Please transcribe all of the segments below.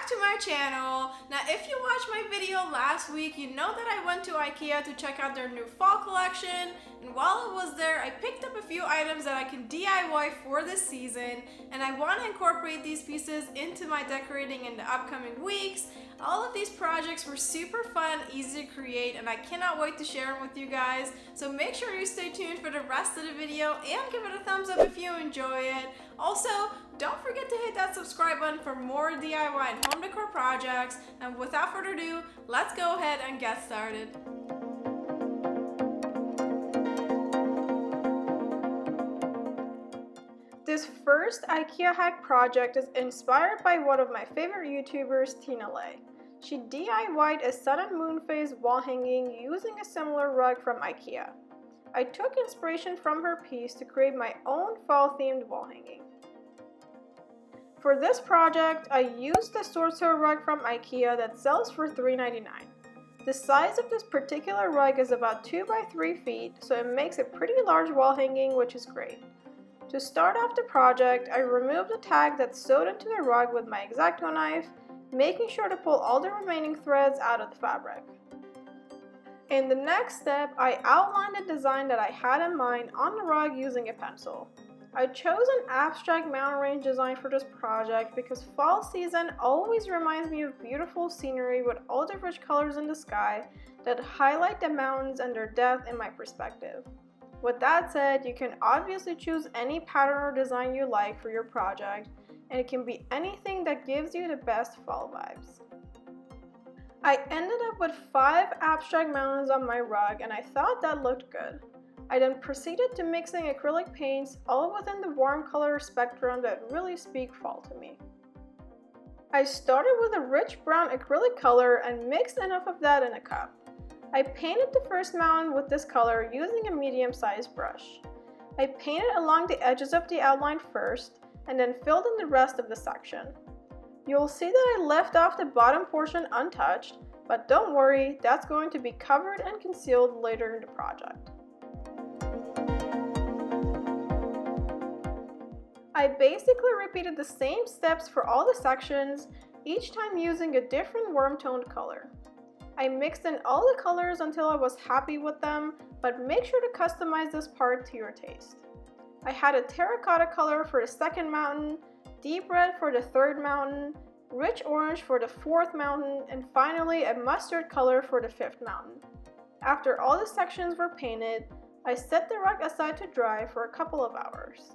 back to my channel. Now if you watched my video last week, you know that I went to IKEA to check out their new fall collection, and while I was there I picked up a few items that I can DIY for this season, and I want to incorporate these pieces into my decorating in the upcoming weeks. All of these projects were super fun, easy to create, and I cannot wait to share them with you guys. So make sure you stay tuned for the rest of the video and give it a thumbs up if you enjoy it. Also, don't forget to hit that subscribe button for more DIY and home decor projects. And without further ado, let's go ahead and get started. This first IKEA hack project is inspired by one of my favorite YouTubers, Tina Ley. She DIY'd a sun and moon phase wall hanging using a similar rug from IKEA. I took inspiration from her piece to create my own fall themed wall hanging. For this project, I used the SORTSO rug from IKEA that sells for $3.99. The size of this particular rug is about 2 by 3 feet, so it makes a pretty large wall hanging, which is great. To start off the project, I removed the tag that's sewed into the rug with my X-Acto knife, making sure to pull all the remaining threads out of the fabric. In the next step, I outlined the design that I had in mind on the rug using a pencil. I chose an abstract mountain range design for this project because fall season always reminds me of beautiful scenery with all the rich colors in the sky that highlight the mountains and their depth in my perspective. With that said, you can obviously choose any pattern or design you like for your project, and it can be anything that gives you the best fall vibes. I ended up with 5 abstract mountains on my rug, and I thought that looked good. I then proceeded to mixing acrylic paints, all within the warm color spectrum that really speak fall to me. I started with a rich brown acrylic color and mixed enough of that in a cup. I painted the first mountain with this color using a medium-sized brush. I painted along the edges of the outline first, and then filled in the rest of the section. You'll see that I left off the bottom portion untouched, but don't worry, that's going to be covered and concealed later in the project. I basically repeated the same steps for all the sections, each time using a different warm-toned color. I mixed in all the colors until I was happy with them, but make sure to customize this part to your taste. I had a terracotta color for the second mountain, deep red for the third mountain, rich orange for the fourth mountain, and finally a mustard color for the fifth mountain. After all the sections were painted, I set the rug aside to dry for a couple of hours.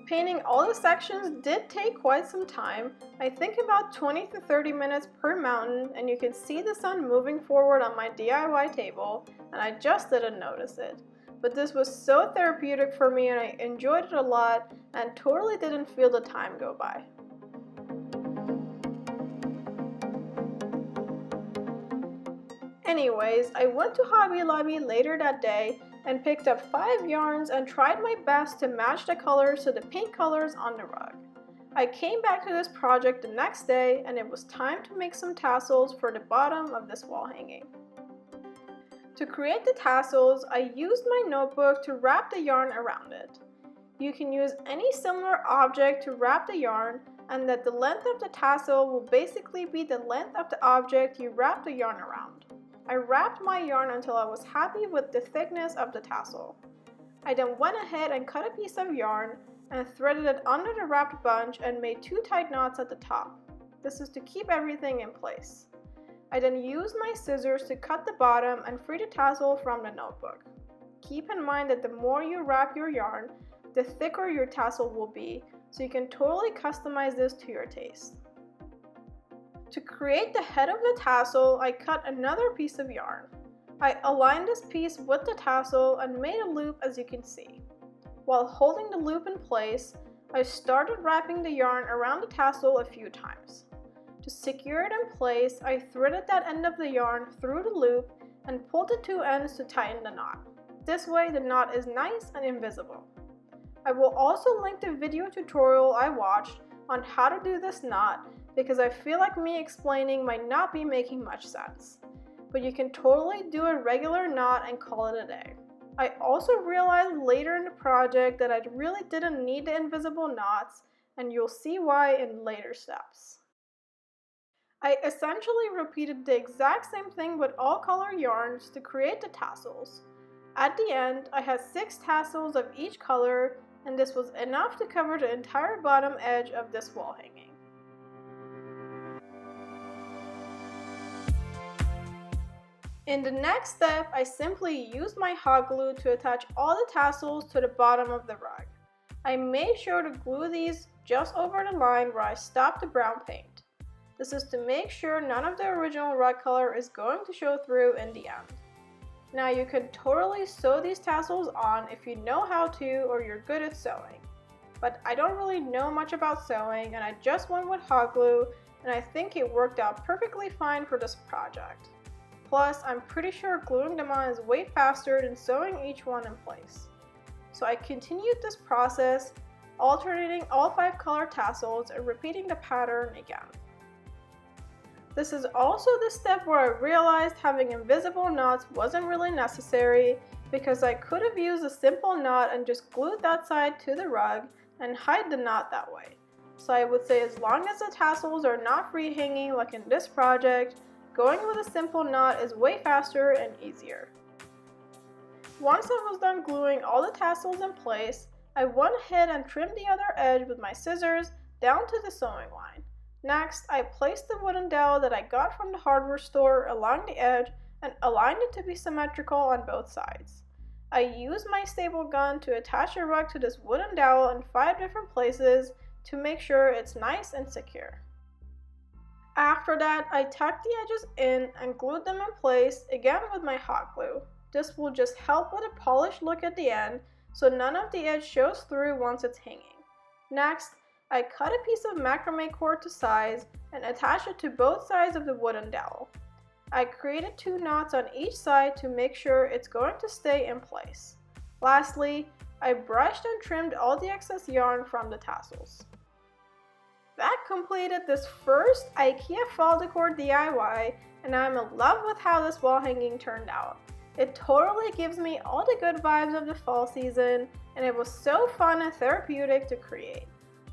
Painting all the sections did take quite some time, I think about 20 to 30 minutes per mountain, and you can see the sun moving forward on my DIY table, and I just didn't notice it. But this was so therapeutic for me and I enjoyed it a lot and totally didn't feel the time go by. Anyways, I went to Hobby Lobby later that day and picked up 5 yarns and tried my best to match the colors to the pink colors on the rug. I came back to this project the next day and it was time to make some tassels for the bottom of this wall hanging. To create the tassels, I used my notebook to wrap the yarn around it. You can use any similar object to wrap the yarn, and that the length of the tassel will basically be the length of the object you wrap the yarn around. I wrapped my yarn until I was happy with the thickness of the tassel. I then went ahead and cut a piece of yarn and threaded it under the wrapped bunch and made 2 tight knots at the top. This is to keep everything in place. I then used my scissors to cut the bottom and free the tassel from the notebook. Keep in mind that the more you wrap your yarn, the thicker your tassel will be, so you can totally customize this to your taste. To create the head of the tassel, I cut another piece of yarn. I aligned this piece with the tassel and made a loop, as you can see. While holding the loop in place, I started wrapping the yarn around the tassel a few times. To secure it in place, I threaded that end of the yarn through the loop and pulled the 2 ends to tighten the knot. This way the knot is nice and invisible. I will also link the video tutorial I watched on how to do this knot because I feel like me explaining might not be making much sense. But you can totally do a regular knot and call it a day. I also realized later in the project project that I really didn't need the invisible knots, and you'll see why in later steps. I essentially repeated the exact same thing with all color yarns to create the tassels. At the end, I had 6 tassels of each color, and this was enough to cover the entire bottom edge of this wall hanging. In the next step, I simply used my hot glue to attach all the tassels to the bottom of the rug. I made sure to glue these just over the line where I stopped the brown paint. This is to make sure none of the original rug color is going to show through in the end. Now you can totally sew these tassels on if you know how to or you're good at sewing. But I don't really know much about sewing and I just went with hot glue and I think it worked out perfectly fine for this project. Plus, I'm pretty sure gluing them on is way faster than sewing each one in place. So I continued this process, alternating all 5 color tassels and repeating the pattern again. This is also the step where I realized having invisible knots wasn't really necessary because I could have used a simple knot and just glued that side to the rug and hide the knot that way. So I would say as long as the tassels are not free hanging like in this project, going with a simple knot is way faster and easier. Once I was done gluing all the tassels in place, I went ahead and trimmed the other edge with my scissors down to the sewing line. Next, I placed the wooden dowel that I got from the hardware store along the edge and aligned it to be symmetrical on both sides. I used my staple gun to attach the rug to this wooden dowel in 5 different places to make sure it's nice and secure. After that, I tucked the edges in and glued them in place again with my hot glue. This will just help with a polished look at the end so none of the edge shows through once it's hanging. Next, I cut a piece of macrame cord to size and attached it to both sides of the wooden dowel. I created 2 knots on each side to make sure it's going to stay in place. Lastly, I brushed and trimmed all the excess yarn from the tassels. That completed this first IKEA fall decor DIY, and I'm in love with how this wall hanging turned out. It totally gives me all the good vibes of the fall season, and it was so fun and therapeutic to create.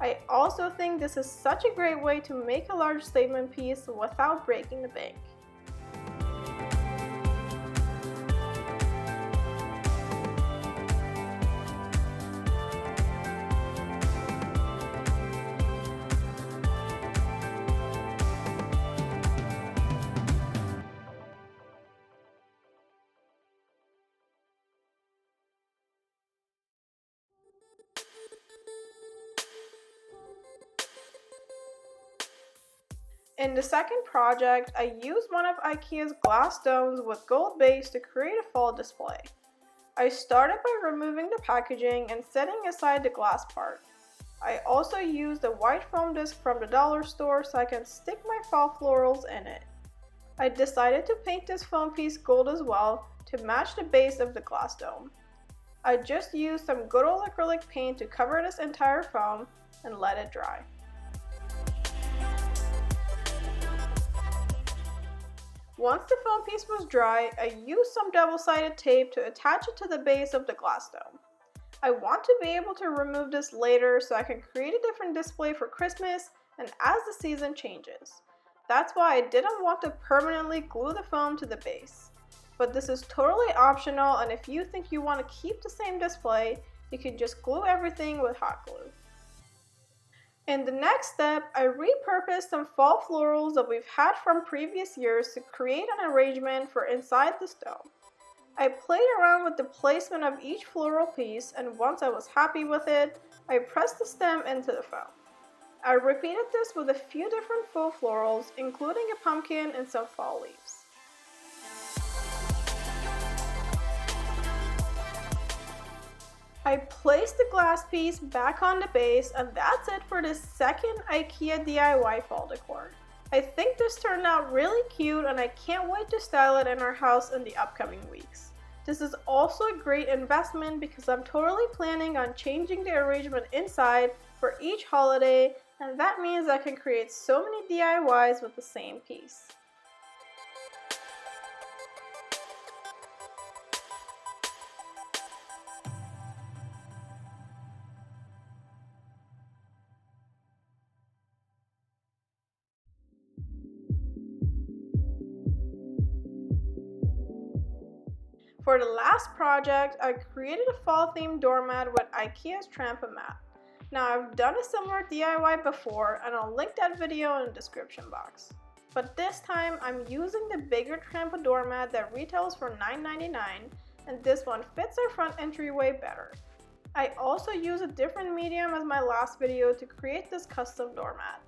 I also think this is such a great way to make a large statement piece without breaking the bank. In the second project, I used one of IKEA's glass domes with gold base to create a fall display. I started by removing the packaging and setting aside the glass part. I also used a white foam disc from the dollar store so I can stick my fall florals in it. I decided to paint this foam piece gold as well to match the base of the glass dome. I just used some good old acrylic paint to cover this entire foam and let it dry. Once the foam piece was dry, I used some double-sided tape to attach it to the base of the glass dome. I want to be able to remove this later so I can create a different display for Christmas and as the season changes. That's why I didn't want to permanently glue the foam to the base. But this is totally optional, and if you think you want to keep the same display, you can just glue everything with hot glue. In the next step, I repurposed some fall florals that we've had from previous years to create an arrangement for inside the dome. I played around with the placement of each floral piece, and once I was happy with it, I pressed the stem into the foam. I repeated this with a few different faux florals, including a pumpkin and some fall leaves. I placed the glass piece back on the base, and that's it for this second IKEA DIY fall decor. I think this turned out really cute and I can't wait to style it in our house in the upcoming weeks. This is also a great investment because I'm totally planning on changing the arrangement inside for each holiday, and that means I can create so many DIYs with the same piece. For the last project, I created a fall themed doormat with IKEA's trampa mat. Now I've done a similar DIY before and I'll link that video in the description box. But this time I'm using the bigger trampa doormat that retails for $9.99, and this one fits our front entryway better. I also use a different medium as my last video to create this custom doormat.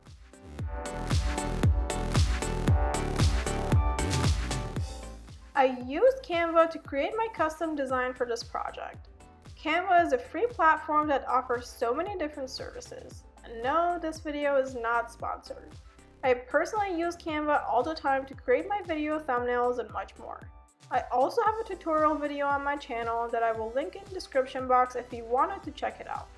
I used Canva to create my custom design for this project. Canva is a free platform that offers so many different services. And no, this video is not sponsored. I personally use Canva all the time to create my video thumbnails and much more. I also have a tutorial video on my channel that I will link in the description box if you wanted to check it out.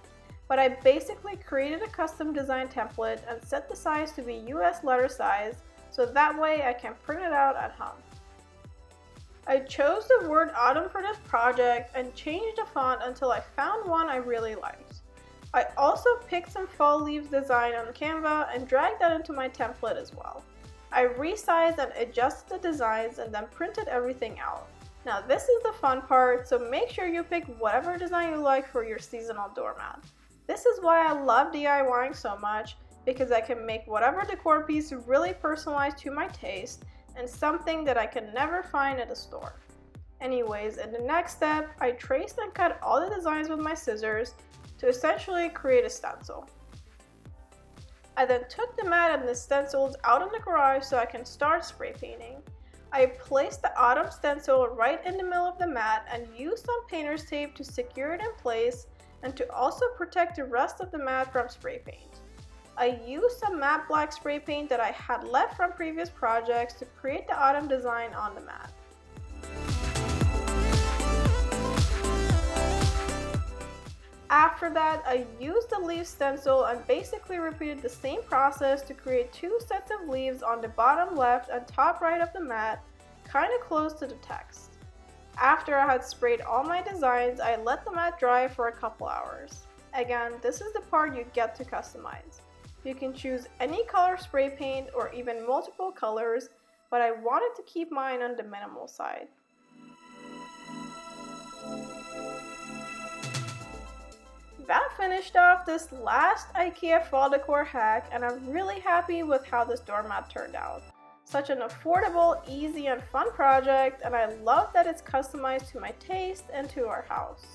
But I basically created a custom design template and set the size to be US letter size so that way I can print it out at home. I chose the word autumn for this project and changed the font until I found one I really liked. I also picked some fall leaves design on Canva and dragged that into my template as well. I resized and adjusted the designs and then printed everything out. Now this is the fun part, so make sure you pick whatever design you like for your seasonal doormat. This is why I love DIYing so much, because I can make whatever decor piece really personalized to my taste and something that I can never find at a store. Anyways, in the next step, I traced and cut all the designs with my scissors to essentially create a stencil. I then took the mat and the stencils out in the garage so I can start spray painting. I placed the autumn stencil right in the middle of the mat and used some painter's tape to secure it in place and to also protect the rest of the mat from spray paint. I used some matte black spray paint that I had left from previous projects to create the autumn design on the mat. After that, I used the leaf stencil and basically repeated the same process to create two sets of leaves on the bottom left and top right of the mat, kind of close to the text. After I had sprayed all my designs, I let the mat dry for a couple hours. Again, this is the part you get to customize. You can choose any color spray paint or even multiple colors, but I wanted to keep mine on the minimal side. That finished off this last IKEA fall decor hack, and I'm really happy with how this doormat turned out. Such an affordable, easy, and fun project, and I love that it's customized to my taste and to our house.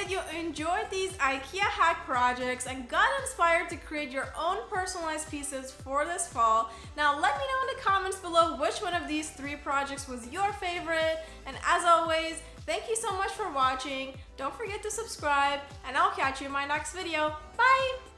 You enjoyed these IKEA hack projects and got inspired to create your own personalized pieces for this fall. Now let me know in the comments below which one of these 3 projects was your favorite, and as always, thank you so much for watching. Don't forget to subscribe, and I'll catch you in my next video. Bye!